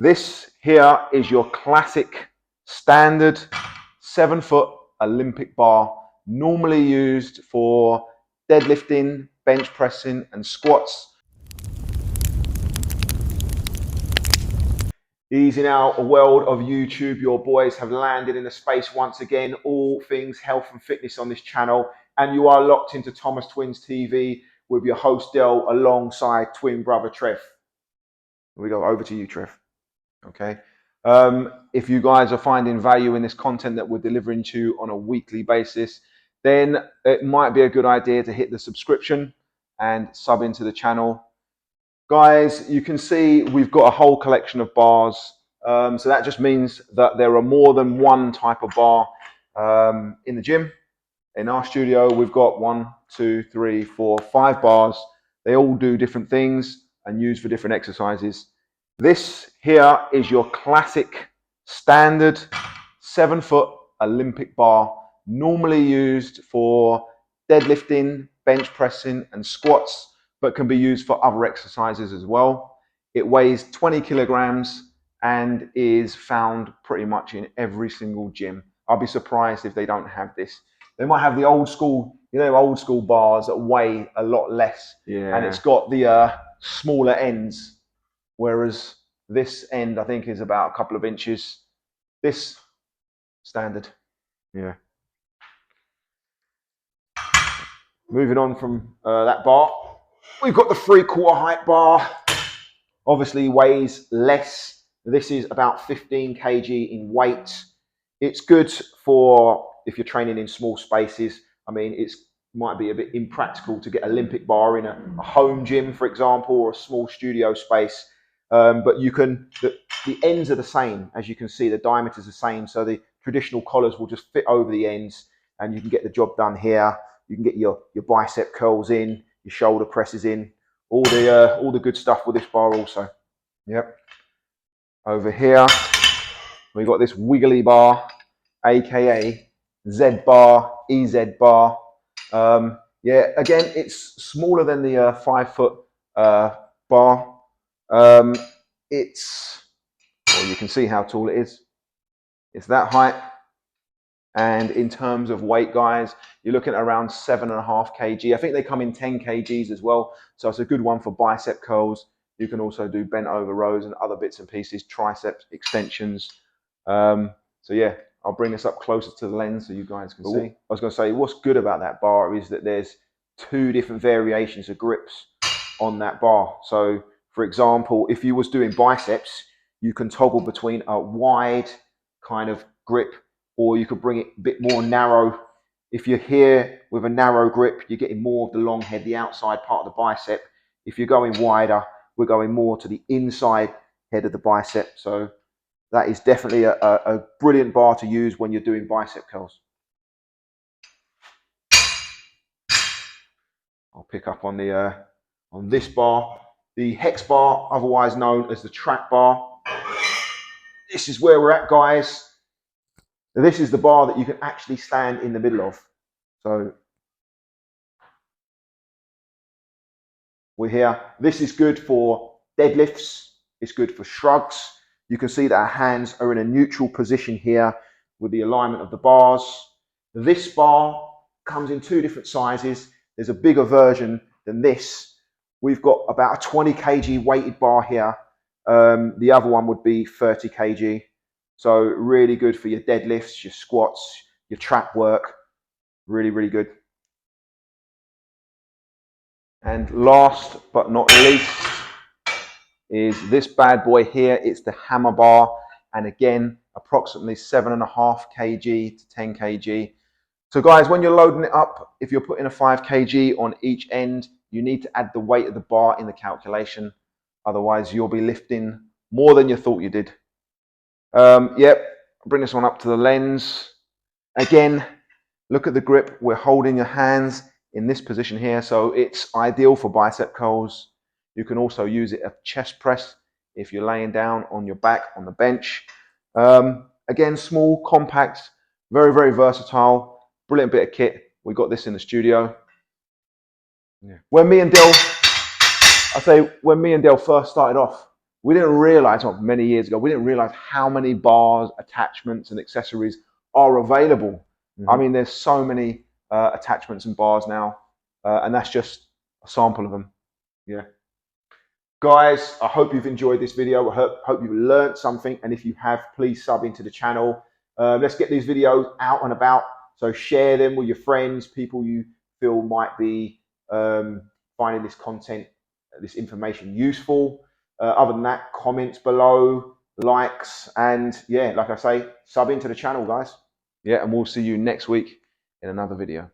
This here is your classic standard 7-foot Olympic bar, normally used for deadlifting, bench pressing and squats. Easy now, a world of YouTube. Your boys have landed in the space once again. All things health and fitness on this channel. And you are locked into Thomas Twins TV with your host Del alongside twin brother Trev. Here we go, over to you, Trev. Okay. If you guys are finding value in this content that we're delivering to you on a weekly basis, then it might be a good idea to hit the subscription and sub into the channel. Guys, you can see we've got a whole collection of bars. So that just means that there are more than one type of bar in the gym. In our studio, we've got 1, 2, 3, 4, 5 bars. They all do different things and used for different exercises. This here is your classic standard 7-foot Olympic bar, normally used for deadlifting, bench pressing and squats, but can be used for other exercises as well. It weighs 20 kilograms and is found pretty much in every single gym. I'll be surprised if they don't have this. They might have the old school, old school bars that weigh a lot less. Yeah. And it's got the smaller ends, whereas this end, I think, is about a couple of inches. This, standard. Yeah. Moving on from that bar, we've got the 3/4 height bar. Obviously weighs less. This is about 15 kg in weight. It's good for if you're training in small spaces. I mean, it might be a bit impractical to get Olympic bar in a home gym, for example, or a small studio space. But you can, the ends are the same. As you can see, the diameter is the same. So the traditional collars will just fit over the ends and you can get the job done here. You can get your bicep curls in, your shoulder presses in, all the good stuff with this bar also. Yep. Over here, we've got this wiggly bar, AKA Z bar, EZ bar. Yeah, again, it's smaller than the 5-foot bar. Well, you can see how tall it is. It's that height. And in terms of weight, guys, you're looking at around 7.5 kg. I think they come in 10 kgs as well. So it's a good one for bicep curls. You can also do bent over rows and other bits and pieces, triceps extensions. So yeah, I'll bring this up closer to the lens so you guys can see. I was going to say, what's good about that bar is that there's 2 different variations of grips on that bar. So for example, if you was doing biceps, you can toggle between a wide kind of grip, or you could bring it a bit more narrow. If you're here with a narrow grip, you're getting more of the long head, the outside part of the bicep. If you're going wider, we're going more to the inside head of the bicep. So that is definitely a brilliant bar to use when you're doing bicep curls. I'll pick up on this bar, the hex bar, otherwise known as the trap bar. This is where we're at, guys. This is the bar that you can actually stand in the middle of. So we're here. This is good for deadlifts. It's good for shrugs. You can see that our hands are in a neutral position here with the alignment of the bars. This bar comes in 2 different sizes. There's a bigger version than this. We've got about a 20 kg weighted bar here. The other one would be 30 kg. So really good for your deadlifts, your squats, your trap work. Really, really good. And last but not least is this bad boy here. It's the hammer bar. And again, approximately 7.5 kg to 10 kg. So guys, when you're loading it up, if you're putting a 5 kg on each end, you need to add the weight of the bar in the calculation. Otherwise, you'll be lifting more than you thought you did. Yep, bring this one up to the lens. Again, look at the grip. We're holding your hands in this position here. So it's ideal for bicep curls. You can also use it at chest press if you're laying down on your back on the bench. Again, small, compact, very, very versatile. Brilliant bit of kit. We got this in the studio. Yeah. When me and Del first started off, we didn't realize, well, many years ago, we didn't realize how many bars, attachments, and accessories are available. I mean, there's so many attachments and bars now, and that's just a sample of them. Yeah. Guys, I hope you've enjoyed this video. I hope you've learned something. And if you have, please sub into the channel. Let's get these videos out and about. So share them with your friends, people you feel might be finding this content, this information useful. Other than that, comments below, likes, and yeah, like I say, sub into the channel, guys. Yeah, and we'll see you next week in another video.